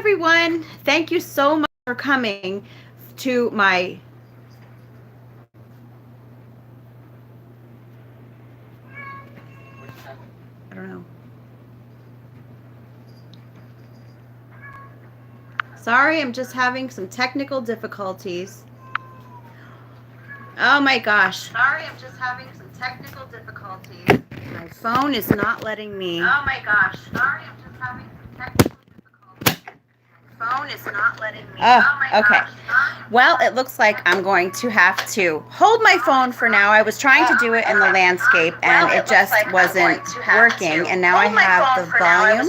everyone. Thank you so much for coming to my I don't know. Sorry, I'm just having some technical difficulties. Oh my gosh. Sorry, I'm just having some technical difficulties. My phone is not letting me. Oh my gosh. Sorry, I'm just having some technical difficulties. My phone is not letting me. Oh, okay. Well, it looks like I'm going to have to hold my phone for now. I was trying to do it in the landscape and it just wasn't working. And now I have the volume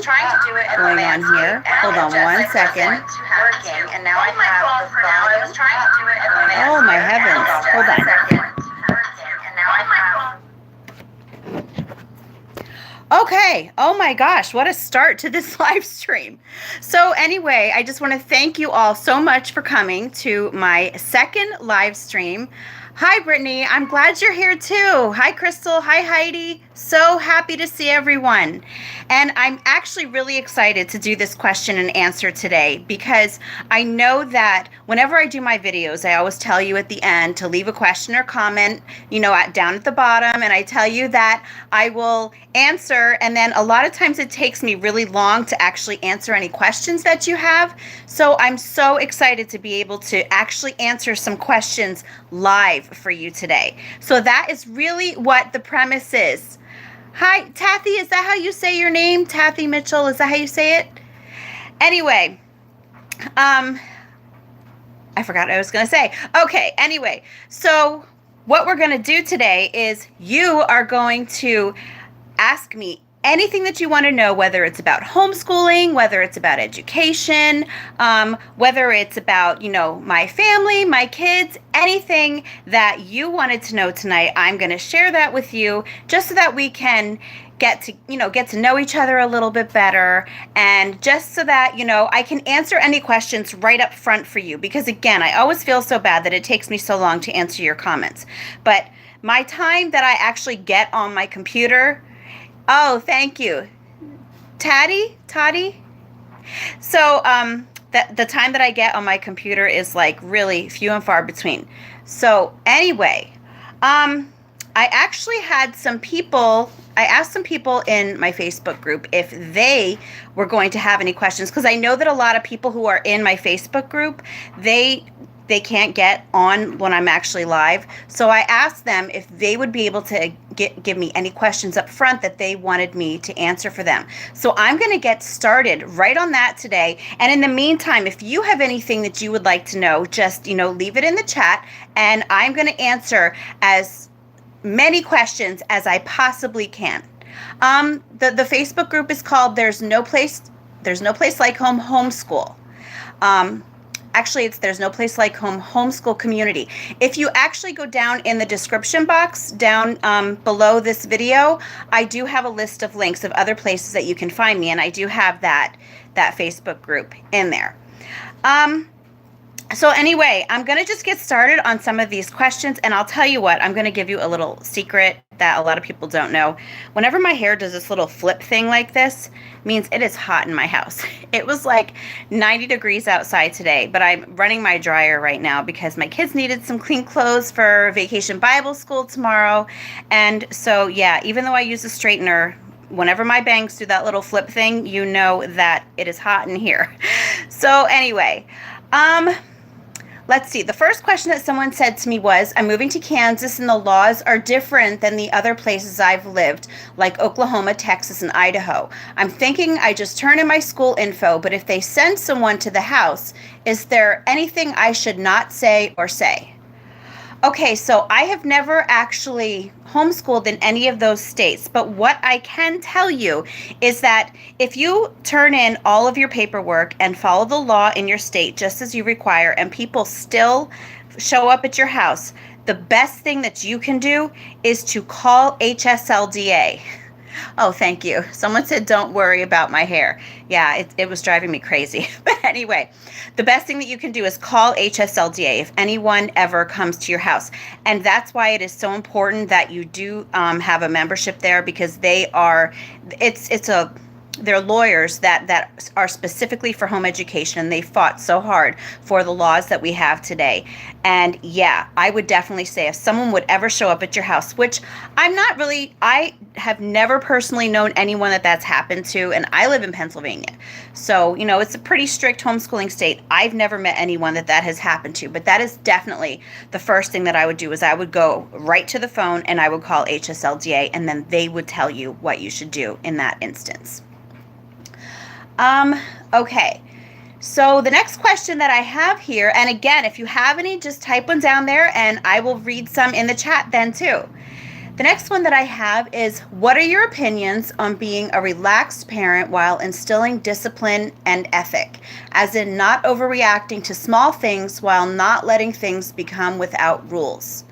going on here. Hold on one second. Oh my heavens. Hold on. Okay. Oh my gosh. What a start to this live stream. So anyway, I just want to thank you all so much for coming to my second live stream. Hi, Brittany. I'm glad you're here too. Hi, Crystal. Hi, Heidi. So happy to see everyone. And I'm actually really excited to do this question and answer today because I know that whenever I do my videos, I always tell you at the end to leave a question or comment, down at the bottom. And I tell you that I will answer. And then a lot of times it takes me really long to actually answer any questions that you have. So I'm so excited to be able to actually answer some questions live for you today. So that is really what the premise is. Hi, Tathy, is that how you say your name? Tathy Mitchell, is that how you say it? Anyway, I forgot what I was going to say. Okay, anyway, so what we're going to do today is you are going to ask me anything that you want to know, whether it's about homeschooling, whether it's about education, whether it's about, my family, my kids, anything that you wanted to know tonight, I'm going to share that with you just so that we can get to know each other a little bit better, and just so that, I can answer any questions right up front for you, because again, I always feel so bad that it takes me so long to answer your comments. But my time that I actually get on my computer, oh, thank you. Toddy? So, the time that I get on my computer is like really few and far between. So anyway, I actually had I asked some people in my Facebook group if they were going to have any questions, because I know that a lot of people who are in my Facebook group, they can't get on when I'm actually live. So I asked them if they would be able to give me any questions up front that they wanted me to answer for them. So I'm going to get started right on that today. And in the meantime, if you have anything that you would like to know, just, leave it in the chat, and I'm going to answer as many questions as I possibly can. The Facebook group is called There's No Place Like Home Homeschool. Actually, it's There's No Place Like Home Homeschool Community. If you actually go down in the description box down below this video, I do have a list of links of other places that you can find me, and I do have that Facebook group in there. So anyway, I'm going to just get started on some of these questions, and I'll tell you what, I'm going to give you a little secret that a lot of people don't know. Whenever my hair does this little flip thing like this, means it is hot in my house. It was like 90 degrees outside today, but I'm running my dryer right now because my kids needed some clean clothes for Vacation Bible School tomorrow. And so, yeah, even though I use a straightener, whenever my bangs do that little flip thing, you know that it is hot in here. So anyway, let's see. The first question that someone said to me was, I'm moving to Kansas and the laws are different than the other places I've lived, like Oklahoma, Texas, and Idaho. I'm thinking I just turn in my school info, but if they send someone to the house, is there anything I should not say or say? Okay, so I have never actually homeschooled in any of those states, but what I can tell you is that if you turn in all of your paperwork and follow the law in your state just as you require, and people still show up at your house, the best thing that you can do is to call HSLDA. Oh, thank you. Someone said, don't worry about my hair. Yeah, it was driving me crazy. But anyway, the best thing that you can do is call HSLDA if anyone ever comes to your house. And that's why it is so important that you do have a membership there, because it's a they're lawyers that are specifically for home education, and they fought so hard for the laws that we have today. And yeah, I would definitely say if someone would ever show up at your house, which I have never personally known anyone that's happened to, and I live in Pennsylvania. So, it's a pretty strict homeschooling state. I've never met anyone that has happened to, but that is definitely the first thing that I would do is I would go right to the phone and I would call HSLDA, and then they would tell you what you should do in that instance. Okay. So the next question that I have here, and again, if you have any, just type one down there and I will read some in the chat then too. The next one that I have is, what are your opinions on being a relaxed parent while instilling discipline and ethic, as in not overreacting to small things while not letting things become without rules?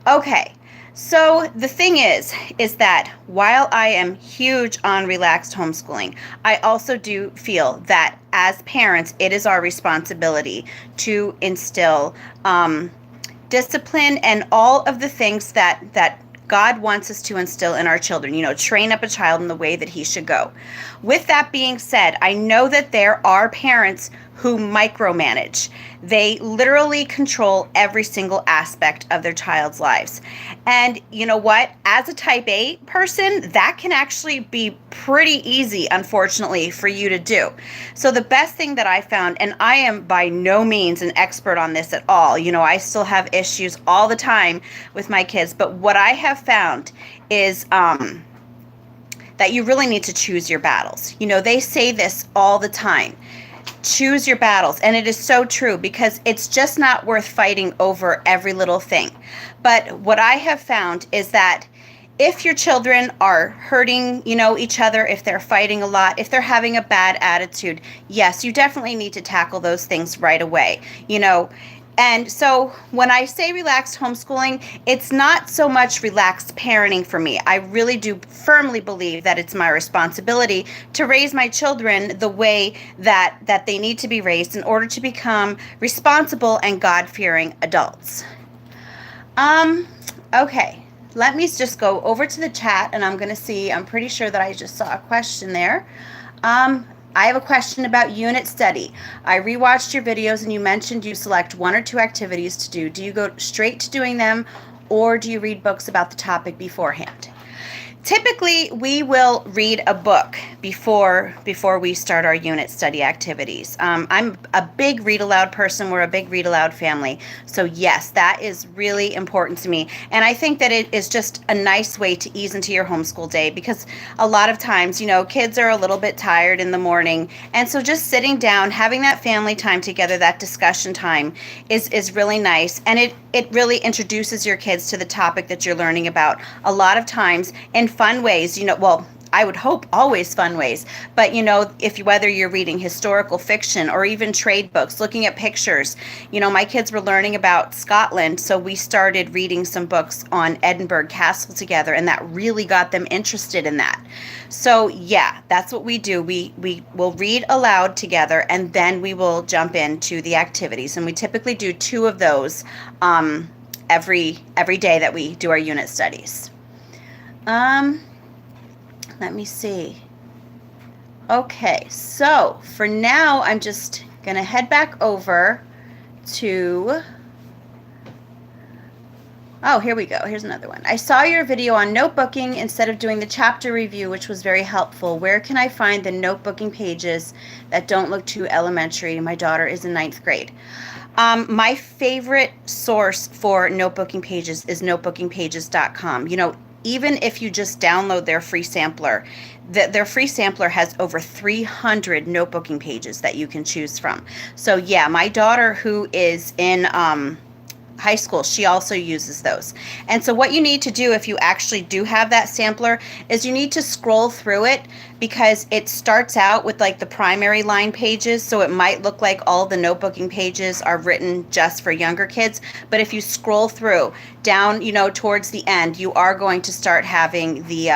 Okay. So the thing is that while I am huge on relaxed homeschooling, I also do feel that as parents, it is our responsibility to instill discipline and all of the things that God wants us to instill in our children, train up a child in the way that he should go. With that being said, I know that there are parents who micromanage. They literally control every single aspect of their child's lives. And you know what? As a type A person, that can actually be pretty easy, unfortunately, for you to do. So the best thing that I found, and I am by no means an expert on this at all, I still have issues all the time with my kids, but what I have found is that you really need to choose your battles. They say this all the time. Choose your battles. And it is so true, because it's just not worth fighting over every little thing. But what I have found is that if your children are hurting, each other, if they're fighting a lot, if they're having a bad attitude, yes, you definitely need to tackle those things right away, And so when I say relaxed homeschooling, it's not so much relaxed parenting for me. I really do firmly believe that it's my responsibility to raise my children the way that they need to be raised in order to become responsible and God-fearing adults. Okay. Let me just go over to the chat, and I'm going to see, I'm pretty sure that I just saw a question there. I have a question about unit study. I rewatched your videos and you mentioned you select 1 or 2 activities to do. Do you go straight to doing them, or do you read books about the topic beforehand? Typically, we will read a book before we start our unit study activities. I'm a big read aloud person. We're a big read aloud family. So yes, that is really important to me. And I think that it is just a nice way to ease into your homeschool day, because a lot of times, kids are a little bit tired in the morning. And so just sitting down, having that family time together, that discussion time is really nice. And it really introduces your kids to the topic that you're learning about. A lot of times in fun ways, I would hope always fun ways, but whether you're reading historical fiction or even trade books, looking at pictures, my kids were learning about Scotland, so we started reading some books on Edinburgh Castle together, and that really got them interested in that. So yeah, that's what we do. We will read aloud together, and then we will jump into the activities, and we typically do 2 of those every day that we do our unit studies. Let me see. Okay, so for now, I'm just going to head back over to... Oh, here we go. Here's another one. I saw your video on notebooking instead of doing the chapter review, which was very helpful. Where can I find the notebooking pages that don't look too elementary? My daughter is in 9th grade. My favorite source for notebooking pages is notebookingpages.com. Even if you just download their free sampler, their free sampler has over 300 notebooking pages that you can choose from. So yeah, my daughter, who is in high school, she also uses those. And so what you need to do, if you actually do have that sampler, is you need to scroll through it, because it starts out with like the primary line pages, so it might look like all the notebooking pages are written just for younger kids. But if you scroll through down, towards the end, you are going to start having the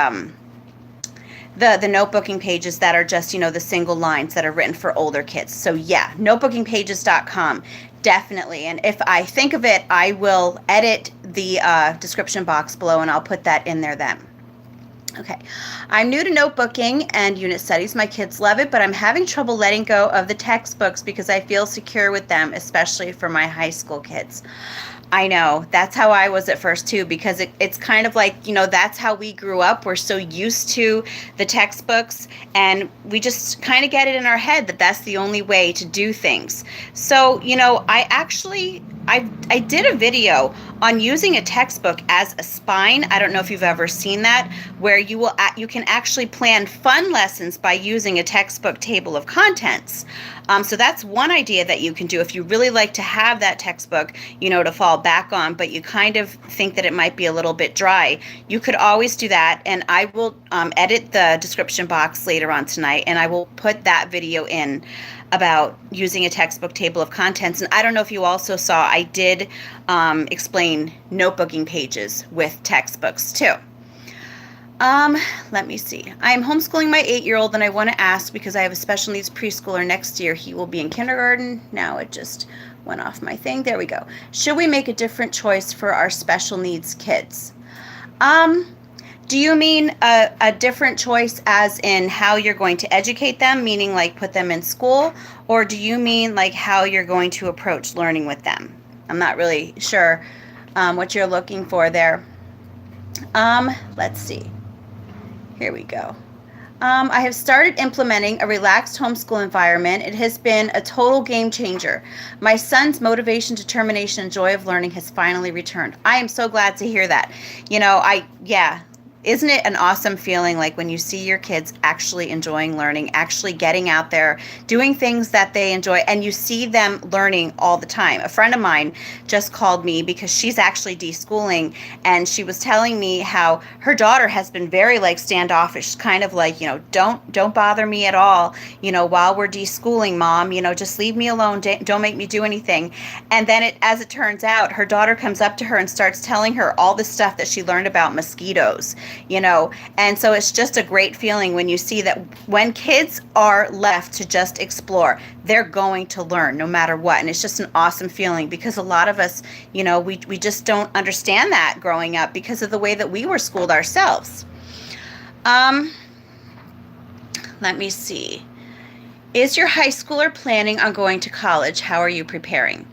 notebooking pages that are just, the single lines that are written for older kids. So yeah, notebookingpages.com. Definitely. And if I think of it, I will edit the description box below and I'll put that in there then. Okay. I'm new to notebooking and unit studies. My kids love it, but I'm having trouble letting go of the textbooks because I feel secure with them, especially for my high school kids. I know. That's how I was at first too, because it's kind of like, that's how we grew up. We're so used to the textbooks, and we just kind of get it in our head that that's the only way to do things. So, I did a video on using a textbook as a spine. I don't know if you've ever seen that, where you can actually plan fun lessons by using a textbook table of contents. So that's one idea that you can do if you really like to have that textbook, to fall back on, but you kind of think that it might be a little bit dry. You could always do that, and I will edit the description box later on tonight, and I will put that video in about using a textbook table of contents. And I don't know if you also saw, I did explain notebooking pages with textbooks too. Let me see. I'm homeschooling my 8-year-old, and I want to ask because I have a special needs preschooler next year. He will be in kindergarten. Now it just went off my thing. There we go. Should we make a different choice for our special needs kids? Do you mean a different choice as in how you're going to educate them, meaning like put them in school, or do you mean like how you're going to approach learning with them? I'm not really sure what you're looking for there. Let's see. Here we go. I have started implementing a relaxed homeschool environment. It has been a total game changer. My son's motivation, determination, and joy of learning has finally returned. I am so glad to hear that. Isn't it an awesome feeling, like when you see your kids actually enjoying learning, actually getting out there, doing things that they enjoy, and you see them learning all the time? A friend of mine just called me because she's actually deschooling, and she was telling me how her daughter has been very like standoffish, kind of like, don't bother me at all, while we're deschooling, Mom, just leave me alone, don't make me do anything. And then as it turns out, her daughter comes up to her and starts telling her all the stuff that she learned about mosquitoes. And so it's just a great feeling when you see that when kids are left to just explore, they're going to learn no matter what. And it's just an awesome feeling because a lot of us, we just don't understand that growing up because of the way that we were schooled ourselves. Let me see. Is your high schooler planning on going to college? How are you preparing?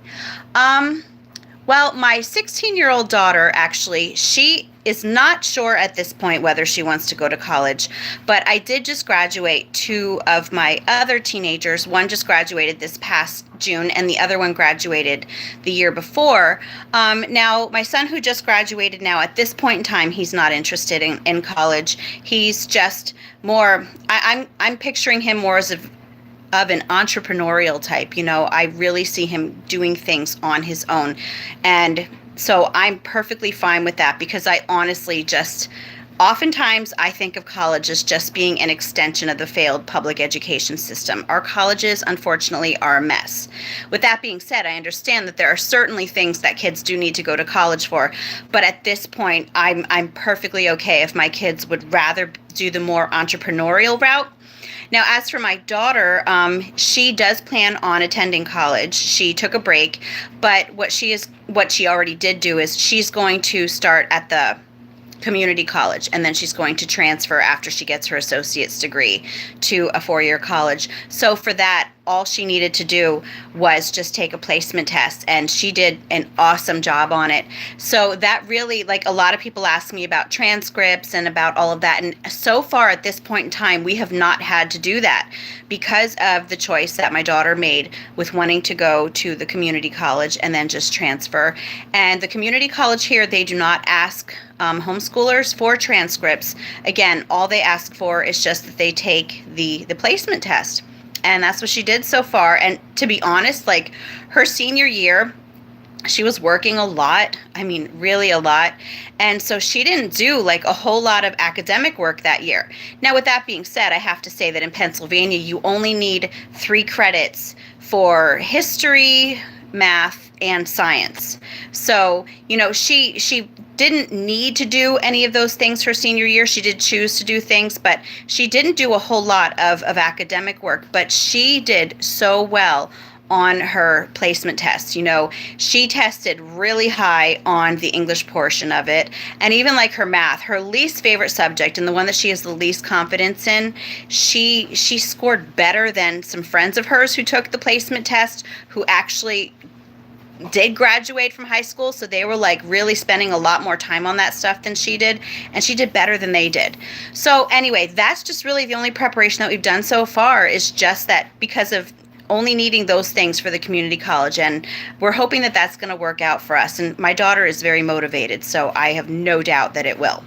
Well, my 16-year-old daughter, actually, she is not sure at this point whether she wants to go to college, but I did just graduate 2 of my other teenagers. One just graduated this past June, and the other one graduated the year before. Now, my son who just graduated now, at this point in time, he's not interested in college. He's just more, I'm picturing him more as of an entrepreneurial type. I really see him doing things on his own. And so I'm perfectly fine with that because I honestly oftentimes I think of college as just being an extension of the failed public education system. Our colleges, unfortunately, are a mess. With that being said, I understand that there are certainly things that kids do need to go to college for, but at this point, I'm perfectly okay if my kids would rather do the more entrepreneurial route. Now, as for my daughter, she does plan on attending college. She took a break, but what she already did do is she's going to start at the community college, and then she's going to transfer after she gets her associate's degree to a 4-year college. So for that, all she needed to do was just take a placement test, and she did an awesome job on it. So that really, like, a lot of people ask me about transcripts and about all of that, and so far at this point in time, we have not had to do that because of the choice that my daughter made with wanting to go to the community college and then just transfer. And the community college here, they do not ask homeschoolers for transcripts. Again, all they ask for is just that they take the placement test. And that's what she did so far. And to be honest, like, her senior year, she was working a lot. I mean, really a lot. And so she didn't do like a whole lot of academic work that year. Now, with that being said, I have to say that in Pennsylvania, you only need 3 credits for history, math, and science. So, she didn't need to do any of those things her senior year. She did choose to do things, but she didn't do a whole lot of academic work. But she did so well on her placement test. She tested really high on the English portion of it, and even like her math, her least favorite subject and the one that she has the least confidence in, she scored better than some friends of hers who took the placement test, who actually did graduate from high school, so they were like really spending a lot more time on that stuff than she did, and she did better than they did. So anyway, that's just really the only preparation that we've done so far, is just that, because of only needing those things for the community college, and we're hoping that that's going to work out for us. And my daughter is very motivated, so I have no doubt that it will.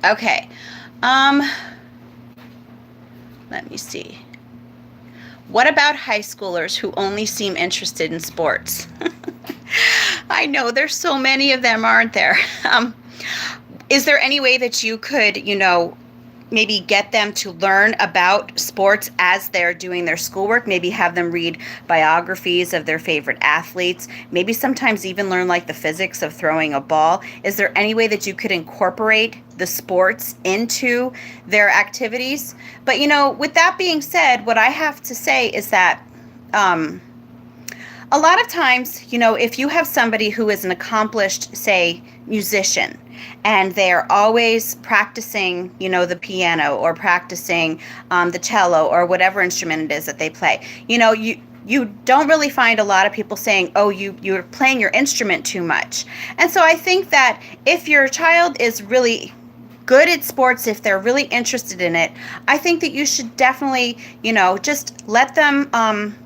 Okay, let me see. What about high schoolers who only seem interested in sports? I know there's so many of them, aren't there? Is there any way that you could, maybe get them to learn about sports as they're doing their schoolwork? Maybe have them read biographies of their favorite athletes. Maybe sometimes even learn like the physics of throwing a ball. Is there any way that you could incorporate the sports into their activities? But, with that being said, what I have to say is that a lot of times, if you have somebody who is an accomplished, say, musician, and they're always practicing, the piano, or practicing the cello, or whatever instrument it is that they play, you don't really find a lot of people saying, oh, you're playing your instrument too much. And so I think that if your child is really good at sports, if they're really interested in it, I think that you should definitely, just let them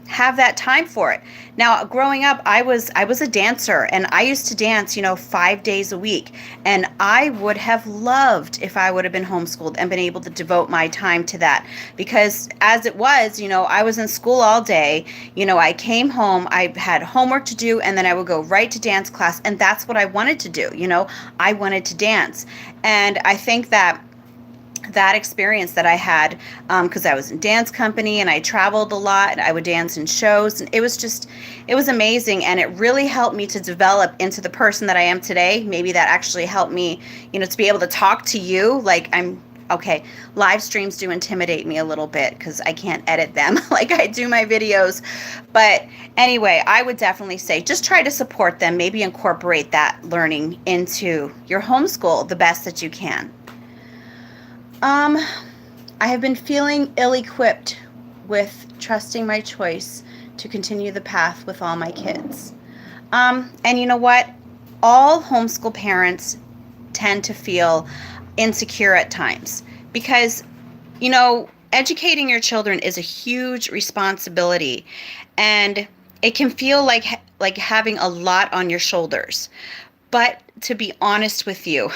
have that time for it. Now, growing up, I was a dancer, and I used to dance, 5 days a week. And I would have loved if I would have been homeschooled and been able to devote my time to that. Because as it was, I was in school all day. I came home, I had homework to do, and then I would go right to dance class. And that's what I wanted to do. I wanted to dance. And I think that experience that I had, because I was in dance company and I traveled a lot, and I would dance in shows, and it was amazing, and it really helped me to develop into the person that I am today. Maybe that actually helped me, to be able to talk to you. Okay, live streams do intimidate me a little bit because I can't edit them like I do my videos. But anyway, I would definitely say just try to support them, maybe incorporate that learning into your homeschool the best that you can. I have been feeling ill-equipped with trusting my choice to continue the path with all my kids. And you know what? All homeschool parents tend to feel insecure at times because, educating your children is a huge responsibility, and it can feel like having a lot on your shoulders. But to be honest with you,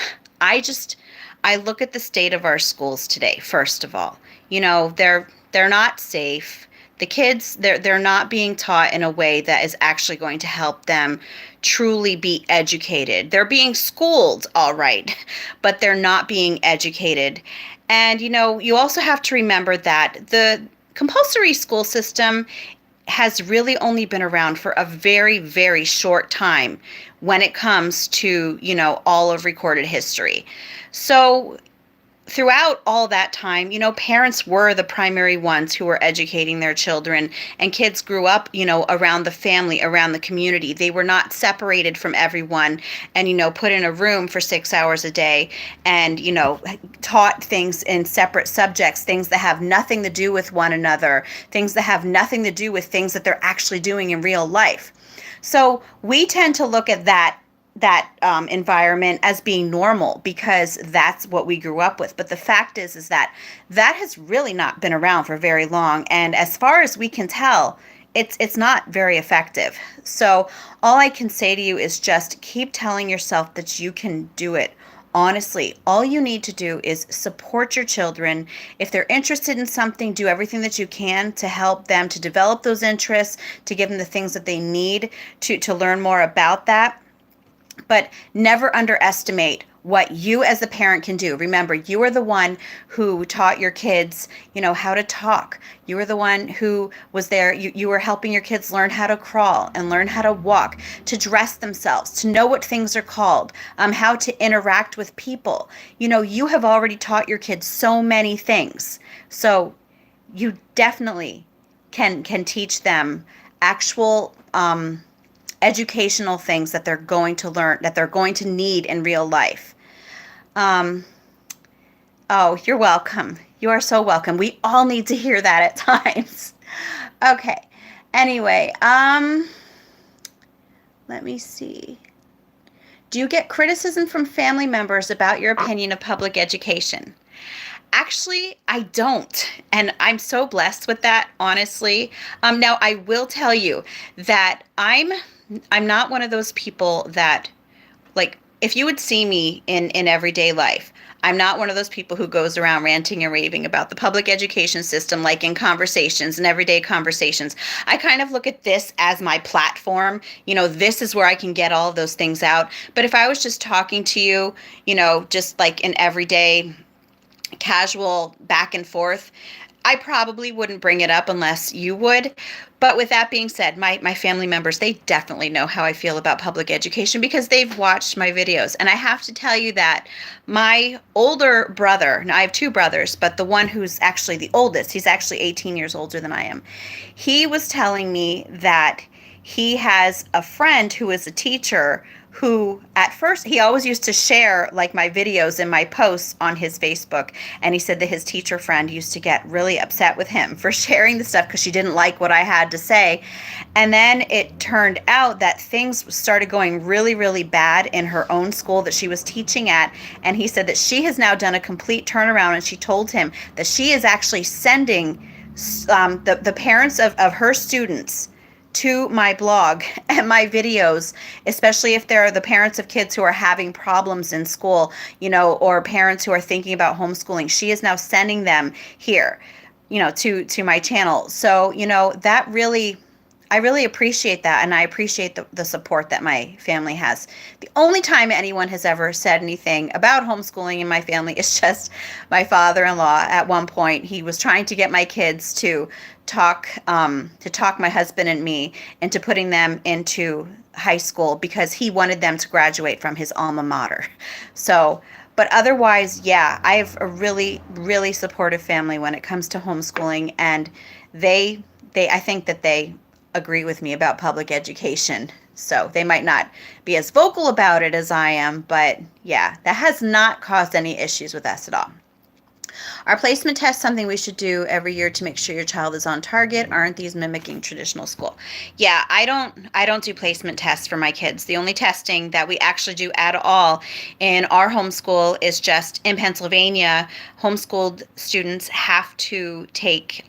I look at the state of our schools today. First of all, they're not safe. The kids, they're not being taught in a way that is actually going to help them truly be educated. They're being schooled, all right, but they're not being educated. And, you also have to remember that the compulsory school system has really only been around for a very, very short time when it comes to, all of recorded history. So throughout all that time, parents were the primary ones who were educating their children, and kids grew up, around the family, around the community. They were not separated from everyone and, put in a room for 6 hours a day and, taught things in separate subjects, things that have nothing to do with one another, things that have nothing to do with things that they're actually doing in real life. So we tend to look at that environment as being normal because that's what we grew up with. But the fact is that has really not been around for very long. And as far as we can tell, it's not very effective. So all I can say to you is just keep telling yourself that you can do it. Honestly, all you need to do is support your children. If they're interested in something, do everything that you can to help them to develop those interests, to give them the things that they need to learn more about that. But never underestimate what you as a parent can do. Remember, you are the one who taught your kids, how to talk. You were the one who was there. You were helping your kids learn how to crawl and learn how to walk, to dress themselves, to know what things are called, how to interact with people. You have already taught your kids so many things. So you definitely can teach them actual educational things that they're going to learn, that they're going to need in real life. Um, oh, you're welcome. You are so welcome. We all need to hear that at times. Okay. Anyway, let me see. Do you get criticism from family members about your opinion of public education? Actually, I don't. And I'm so blessed with that, honestly. Now I will tell you that I'm not one of those people that, like, if you would see me in everyday life, I'm not one of those people who goes around ranting and raving about the public education system, like in conversations and everyday conversations. I kind of look at this as my platform. This is where I can get all of those things out. But if I was just talking to you, just like an everyday casual back and forth, I probably wouldn't bring it up unless you would. But with that being said, my family members, they definitely know how I feel about public education because they've watched my videos. And I have to tell you that my older brother, now I have two brothers, but the one who's actually the oldest, he's actually 18 years older than I am. He was telling me that he has a friend who is a teacher who at first he always used to share like my videos and my posts on his Facebook, and he said that his teacher friend used to get really upset with him for sharing the stuff because she didn't like what I had to say. And then it turned out that things started going really, really bad in her own school that she was teaching at, and he said that she has now done a complete turnaround, and she told him that she is actually sending the parents of her students to my blog and my videos, especially if they're the parents of kids who are having problems in school, or parents who are thinking about homeschooling. She is now sending them here, to my channel. So, that really, I really appreciate that. And I appreciate the support that my family has. The only time anyone has ever said anything about homeschooling in my family is just my father-in-law. At one point, he was trying to get my kids to talk my husband and me into putting them into high school because he wanted them to graduate from his alma mater. So, but otherwise, yeah, I have a really, really supportive family when it comes to homeschooling, and I think that they agree with me about public education. So they might not be as vocal about it as I am, but yeah, that has not caused any issues with us at all. Are placement tests something we should do every year to make sure your child is on target? Aren't these mimicking traditional school? Yeah, I don't do placement tests for my kids. The only testing that we actually do at all in our homeschool is just in Pennsylvania. Homeschooled students have to take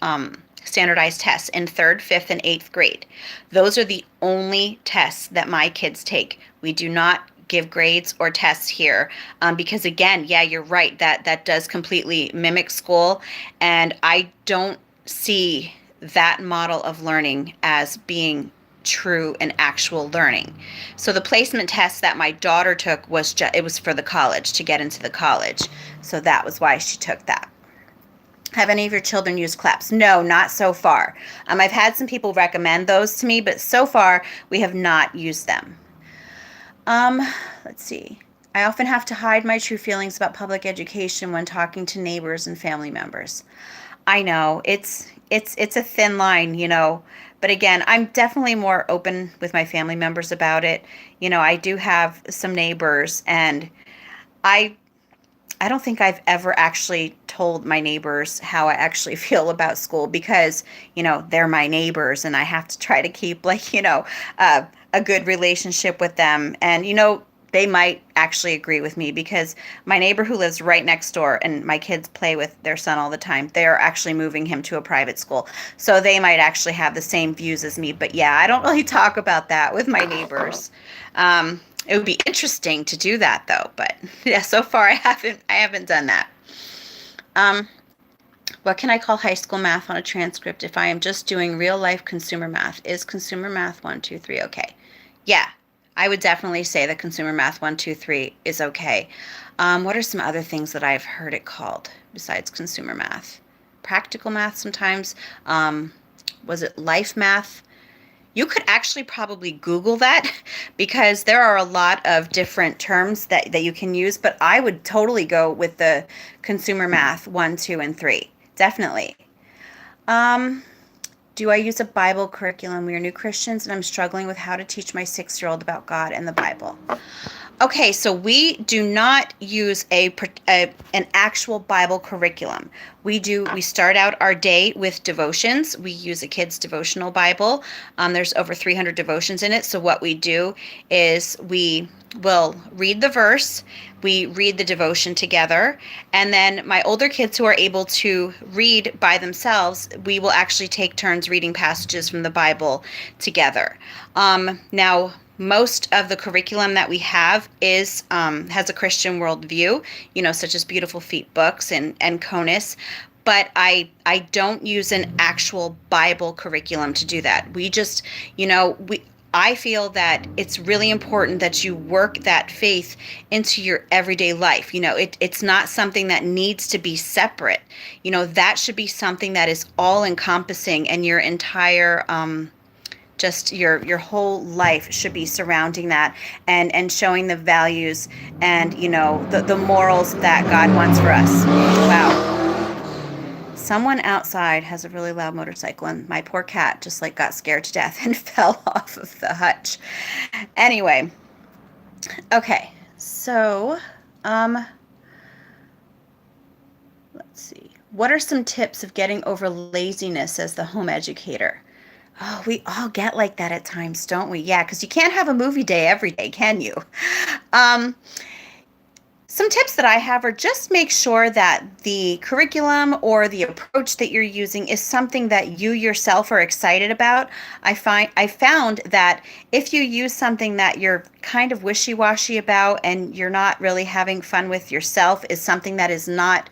standardized tests in 3rd, 5th, and 8th grade. Those are the only tests that my kids take. We do not give grades or tests here because, again, yeah, you're right, that does completely mimic school, and I don't see that model of learning as being true and actual learning. So the placement test that my daughter took it was for the college, to get into the college. So that was why she took that. Have any of your children used claps? No, not so far. I've had some people recommend those to me, but so far we have not used them. Let's see. I often have to hide my true feelings about public education when talking to neighbors and family members. I know it's a thin line, but again, I'm definitely more open with my family members about it. I do have some neighbors, and I don't think I've ever actually told my neighbors how I actually feel about school because, they're my neighbors, and I have to try to keep a good relationship with them. And, they might actually agree with me because my neighbor who lives right next door, and my kids play with their son all the time, they're actually moving him to a private school. So they might actually have the same views as me. But yeah, I don't really talk about that with my neighbors. It would be interesting to do that though, but yeah, so far I haven't done that. What can I call high school math on a transcript if I am just doing real life consumer math? Is consumer math 1, 2, 3 okay? Yeah, I would definitely say that consumer math 1, 2, 3 is okay. What are some other things that I've heard it called besides consumer math? Practical math sometimes. Was it life math? You could actually probably Google that because there are a lot of different terms that you can use, but I would totally go with the consumer math 1, 2, and 3. Definitely. Do I use a Bible curriculum? We are new Christians, and I'm struggling with how to teach my 6-year-old about God and the Bible. Okay, so we do not use an actual Bible curriculum. We start out our day with devotions. We use a kid's devotional Bible. There's over 300 devotions in it. So what we do is we will read the verse, we read the devotion together, and then my older kids who are able to read by themselves, we will actually take turns reading passages from the Bible together. Now, most of the curriculum that we have is has a Christian worldview, such as Beautiful Feet books and CONUS. But I don't use an actual Bible curriculum to do that. We just, I feel that it's really important that you work that faith into your everyday life. It's not something that needs to be separate. That should be something that is all encompassing, and your entire just your whole life should be surrounding that and showing the values and the morals that God wants for us. Wow. Someone outside has a really loud motorcycle, and my poor cat just got scared to death and fell off of the hutch. Anyway, okay, so let's see. What are some tips of getting over laziness as the home educator? Oh, we all get like that at times, don't we? Yeah, because you can't have a movie day every day, can you? Some tips that I have are just make sure that the curriculum or the approach that you're using is something that you yourself are excited about. I found that if you use something that you're kind of wishy-washy about and you're not really having fun with yourself, is something that is not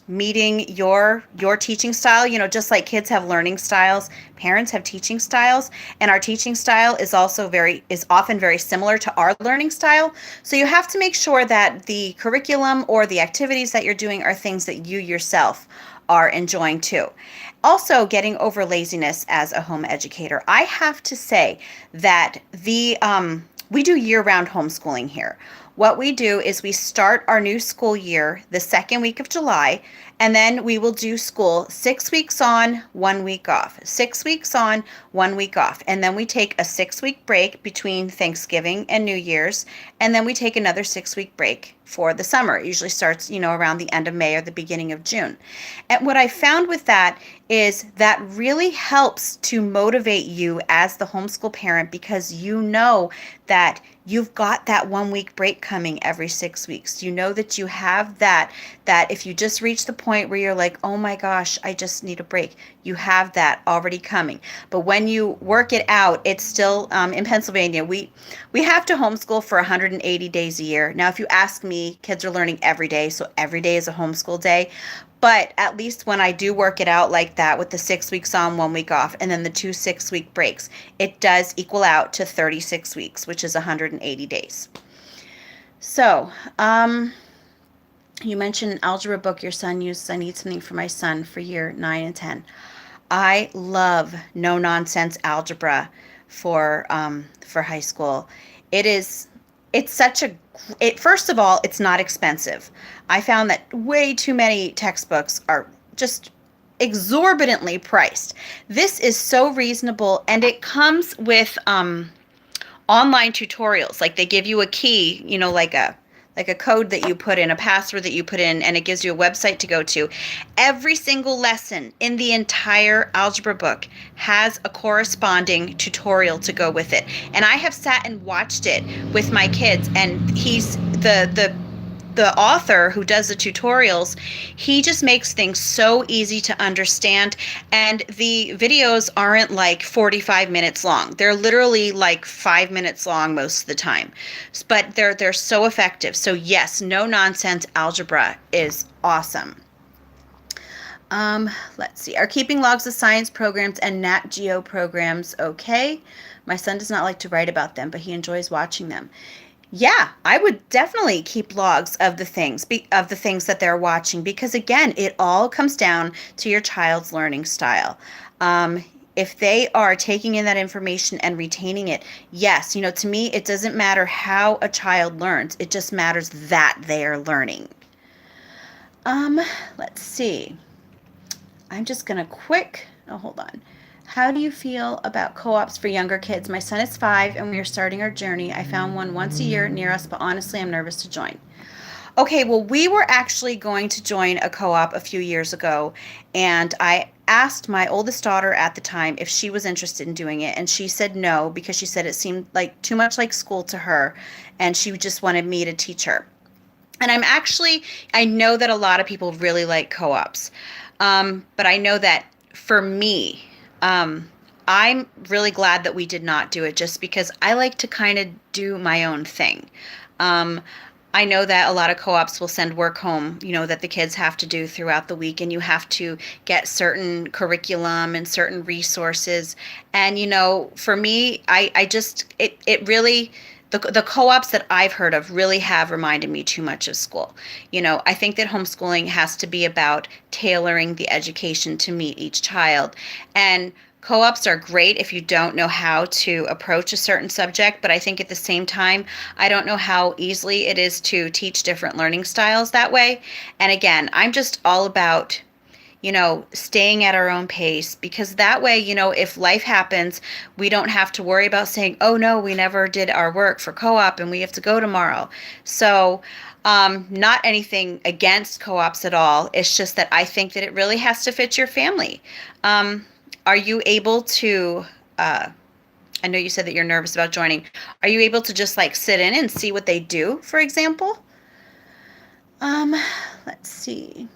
meeting your teaching style. Just like kids have learning styles, parents have teaching styles, and our teaching style is often very similar to our learning style. So you have to make sure that the curriculum or the activities that you're doing are things that you yourself are enjoying too. Also, getting over laziness as a home educator. I have to say that we do year-round homeschooling here. What we do is we start our new school year the second week of July, and then we will do school 6 weeks on, 1 week off, 6 weeks on, 1 week off. And then we take a 6-week break between Thanksgiving and New Year's, and then we take another 6-week break for the summer. It usually starts, around the end of May or the beginning of June. And what I found with that is that really helps to motivate you as the homeschool parent, because you know that you've got that 1 week break coming every 6 weeks. You know that you have that if you just reach the point where you're like, oh my gosh, I just need a break, you have that already coming. But when you work it out, it's still, in Pennsylvania, we have to homeschool for 180 days a year. Now, if you ask me, kids are learning every day, so every day is a homeschool day. But at least when I do work it out like that with the 6 weeks on, 1 week off, and then the 2 6-week breaks, it does equal out to 36 weeks, which is 180 days. So, you mentioned an algebra book your son uses. I need something for my son for year 9 and 10. I love no-nonsense algebra for high school. First of all, it's not expensive. I found that way too many textbooks are just exorbitantly priced. This is so reasonable, and it comes with online tutorials. Like, they give you a key, like a code that you put in, a password that you put in, and it gives you a website to go to. Every single lesson in the entire algebra book has a corresponding tutorial to go with it. And I have sat and watched it with my kids, and he's the author who does the tutorials. He just makes things so easy to understand, and the videos aren't like 45 minutes long. They're literally like 5 minutes long most of the time, but they're so effective. So yes, no nonsense algebra is awesome. Let's see. Are keeping logs of science programs and Nat Geo programs okay? My son does not like to write about them, but he enjoys watching them. Yeah, I would definitely keep logs of the things that they're watching, because again, it all comes down to your child's learning style. If they are taking in that information and retaining it, yes, to me, it doesn't matter how a child learns. It just matters that they are learning. Let's see. I'm just going to quick Oh, hold on. How do you feel about co-ops for younger kids? My son is 5 and we are starting our journey. I found one once a year near us, but honestly, I'm nervous to join. Okay, well, we were actually going to join a co-op a few years ago, and I asked my oldest daughter at the time if she was interested in doing it, and she said no because she said it seemed like too much like school to her, and she just wanted me to teach her. And I know that a lot of people really like co-ops, but I know that for me, um, I'm really glad that we did not do it just because I like to kind of do my own thing. Um, I know that a lot of co-ops will send work home, that the kids have to do throughout the week, and you have to get certain curriculum and certain resources. And, for me, I just, it really, the co-ops that I've heard of really have reminded me too much of school. I think that homeschooling has to be about tailoring the education to meet each child. And co-ops are great if you don't know how to approach a certain subject, but I think at the same time, I don't know how easily it is to teach different learning styles that way. And again, I'm just all about staying at our own pace because that way, if life happens, we don't have to worry about saying, oh no, we never did our work for co-op and we have to go tomorrow. So, not anything against co-ops at all. It's just that I think that it really has to fit your family. Are you able to, I know you said that you're nervous about joining. Are you able to just like sit in and see what they do, for example? Um, let's see.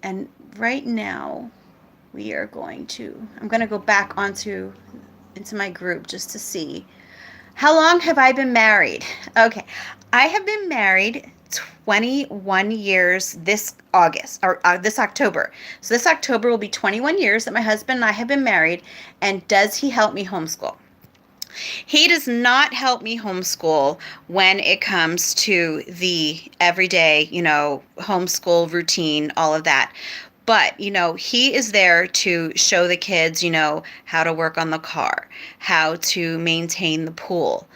And right now I'm going to go back into my group just to see. How long have I been married? Okay. I have been married 21 years this August or this October. So this October will be 21 years that my husband and I have been married. And does he help me homeschool? He does not help me homeschool when it comes to the everyday, homeschool routine, all of that. But, he is there to show the kids, how to work on the car, how to maintain the pool.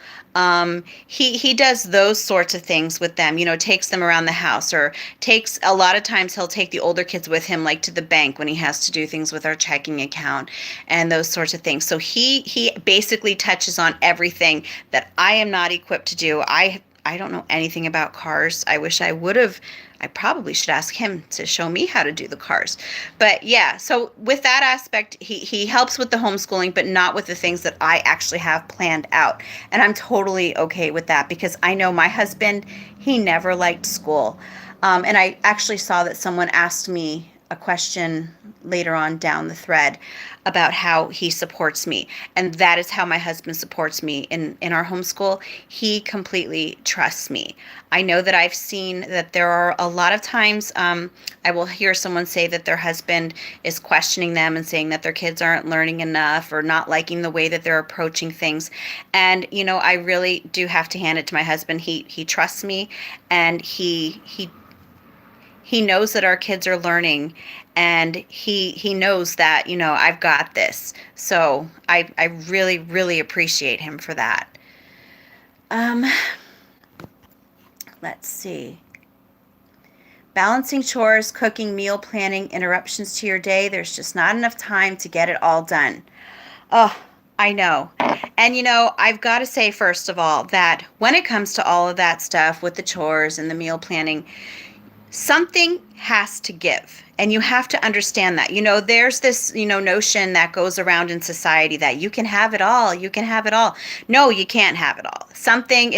He does those sorts of things with them, takes them around the house or takes a lot of times he'll take the older kids with him, like to the bank when he has to do things with our checking account and those sorts of things. So he basically touches on everything that I am not equipped to do. I don't know anything about cars. I wish I would have. I probably should ask him to show me how to do the cars. But yeah, so with that aspect, he helps with the homeschooling, but not with the things that I actually have planned out. And I'm totally okay with that because I know my husband, he never liked school. And I actually saw that someone asked me a question later on down the thread about how he supports me. And that is how my husband supports me in our homeschool. He completely trusts me. I know that I've seen that there are a lot of times I will hear someone say that their husband is questioning them and saying that their kids aren't learning enough or not liking the way that they're approaching things. And, I really do have to hand it to my husband. He trusts me and he knows that our kids are learning and he knows that, I've got this. So I really, really appreciate him for that. Um, let's see. Balancing chores, cooking, meal planning, interruptions to your day. There's just not enough time to get it all done. Oh, I know. And I've got to say, first of all, that when it comes to all of that stuff with the chores and the meal planning, something has to give. And you have to understand that. There's this, notion that goes around in society that you can have it all. You can have it all. No, you can't have it all. Something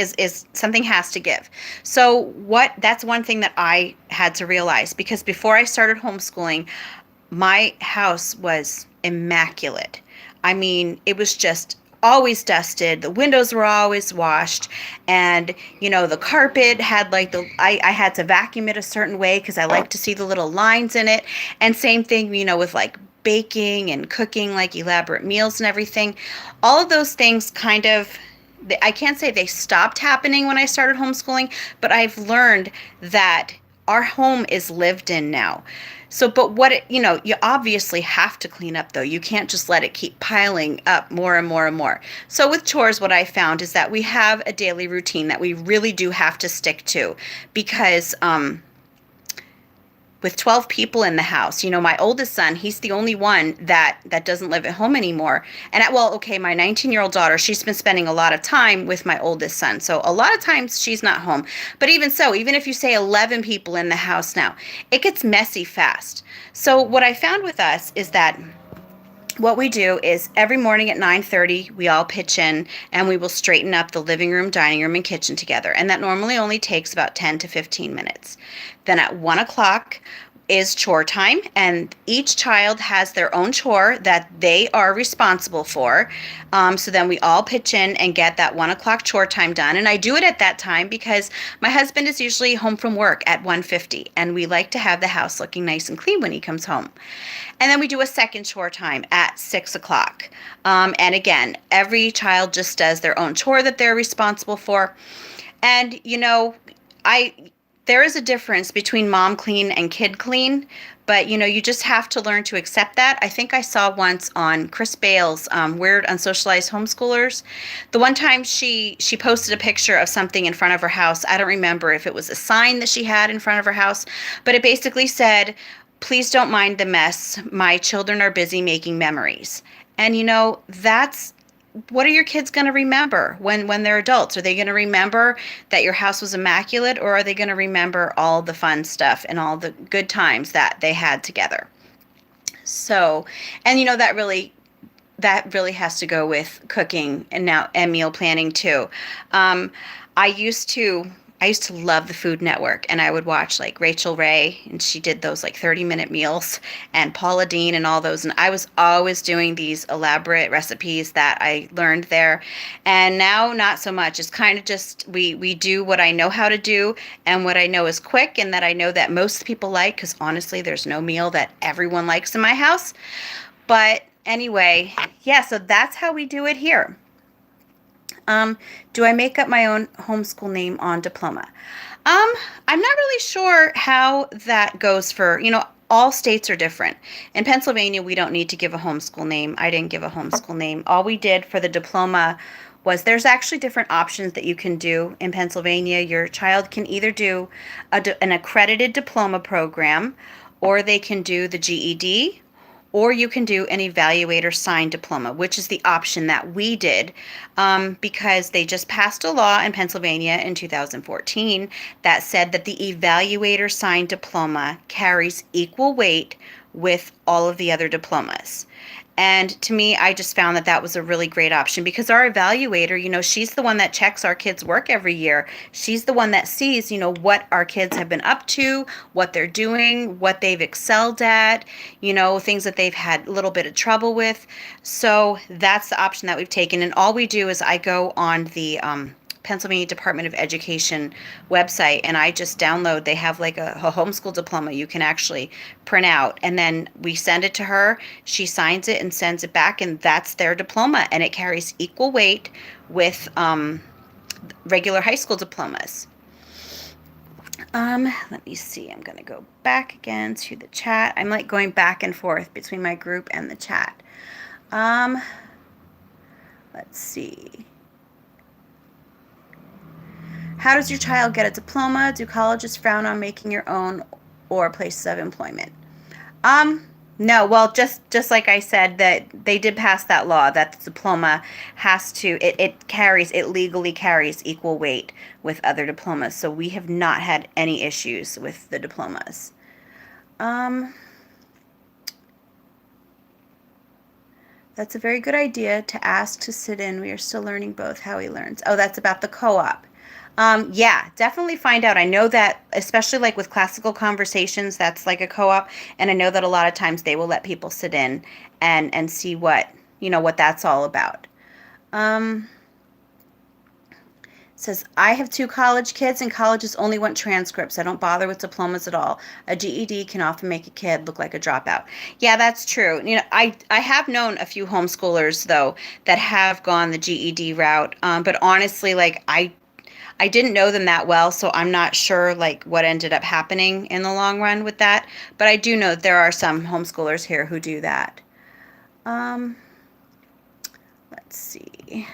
something has to give. So that's one thing that I had to realize because before I started homeschooling, my house was immaculate. I mean, it was just always dusted, the windows were always washed, and the carpet had I had to vacuum it a certain way because I like to see the little lines in it. And same thing with like baking and cooking like elaborate meals and everything. All of those things kind of, I can't say they stopped happening when I started homeschooling, but I've learned that our home is lived in now. So, but you obviously have to clean up though. You can't just let it keep piling up more and more and more. So with chores, what I found is that we have a daily routine that we really do have to stick to because, with 12 people in the house. You know, my oldest son, he's the only one that doesn't live at home anymore. And well, okay, my 19-year-old daughter, she's been spending a lot of time with my oldest son. So a lot of times she's not home. But even so, even if you say 11 people in the house now, it gets messy fast. So what I found with us is that what we do is every morning at 9:30 we all pitch in and we will straighten up the living room, dining room, and kitchen together, and that normally only takes about 10 to 15 minutes. Then at 1 o'clock is chore time, and each child has their own chore that they are responsible for. So then we all pitch in and get that 1 o'clock chore time done, and I do it at that time because my husband is usually home from work at 1:50, and we like to have the house looking nice and clean when he comes home. And then we do a second chore time at 6 o'clock. And again, every child just does their own chore that they're responsible for. And, you know, I there is a difference between mom clean and kid clean, but, you know, you just have to learn to accept that. I think I saw once on Chris Bale's Weird Unsocialized Homeschoolers. The one time she posted a picture of something in front of her house. I don't remember if it was a sign that she had in front of her house, but it basically said, "Please don't mind the mess. My children are busy making memories." And, you know, that's what are your kids going to remember when they're adults? Are they going to remember that your house was immaculate, or are they going to remember all the fun stuff and all the good times that they had together? So, and you know, that really has to go with cooking and now and meal planning too. Um, I used to I used to love the Food Network, and I would watch like Rachel Ray, and she did those like 30-minute meals, and Paula Deen and all those, and I was always doing these elaborate recipes that I learned there. And now not so much. It's kind of just we do what I know how to do and what I know is quick and that I know that most people like, because honestly there's no meal that everyone likes in my house. But anyway, yeah, so that's how we do it here. Um, do I make up my own homeschool name on diploma? I'm not really sure how that goes for, you know, all states are different. In Pennsylvania, we don't need to give a homeschool name. I didn't give a homeschool name. All we did for the diploma was there's actually different options that you can do in Pennsylvania. Your child can either do an accredited diploma program, or they can do the GED, or you can do an evaluator signed diploma, which is the option that we did, because they just passed a law in Pennsylvania in 2014 that said that the evaluator signed diploma carries equal weight with all of the other diplomas. And to me, I just found that that was a really great option, because our evaluator, you know, she's the one that checks our kids' work every year. She's the one that sees, you know, what our kids have been up to, what they're doing, what they've excelled at, you know, things that they've had a little bit of trouble with. So that's the option that we've taken. And all we do is I go on the Pennsylvania Department of Education website, and I just download. They have like a homeschool diploma you can actually print out, and then we send it to her. She signs it and sends it back, and that's their diploma, and it carries equal weight with regular high school diplomas. Let me see. I'm going to go back again to the chat. I'm like going back and forth between my group and the chat. Let's see. How does your child get a diploma? Do colleges frown on making your own or places of employment? No, well, just like I said, that they did pass that law that the diploma has to, it legally carries equal weight with other diplomas. So we have not had any issues with the diplomas. That's a very good idea to ask to sit in. We are still learning both how he learns. Oh, that's about the co-op. Yeah, definitely find out. I know that, especially like with classical conversations, that's like a co-op, and I know that a lot of times they will let people sit in and see what, you know, what that's all about. Says, I have 2 college kids, and colleges only want transcripts. I don't bother with diplomas at all. A GED can often make a kid look like a dropout. Yeah, that's true. You know, I have known a few homeschoolers though that have gone the GED route, but honestly, like I didn't know them that well, so I'm not sure like what ended up happening in the long run with that. But I do know that there are some homeschoolers here who do that. Let's see.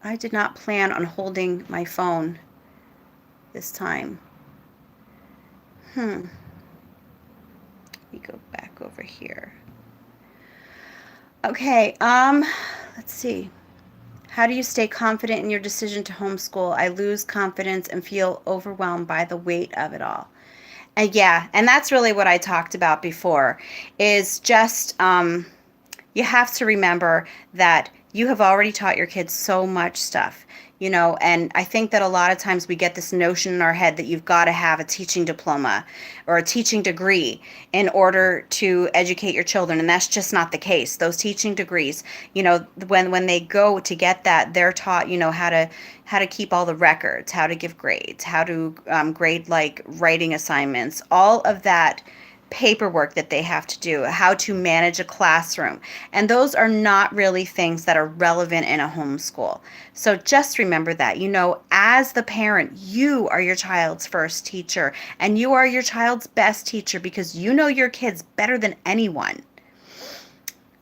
I did not plan on holding my phone this time. Let me go back over here. Okay, let's see. How do you stay confident in your decision to homeschool? I lose confidence and feel overwhelmed by the weight of it all. Yeah, and that's really what I talked about before, is just you have to remember that you have already taught your kids so much stuff, and I think that a lot of times we get this notion in our head that you've got to have a teaching diploma or a teaching degree in order to educate your children, and that's just not the case. Those teaching degrees, when they go to get that, they're taught, how to keep all the records, how to give grades, how to grade like writing assignments, all of that paperwork that they have to do, how to manage a classroom. And those are not really things that are relevant in a homeschool. So just remember that, as the parent, you are your child's first teacher and you are your child's best teacher because you know your kids better than anyone.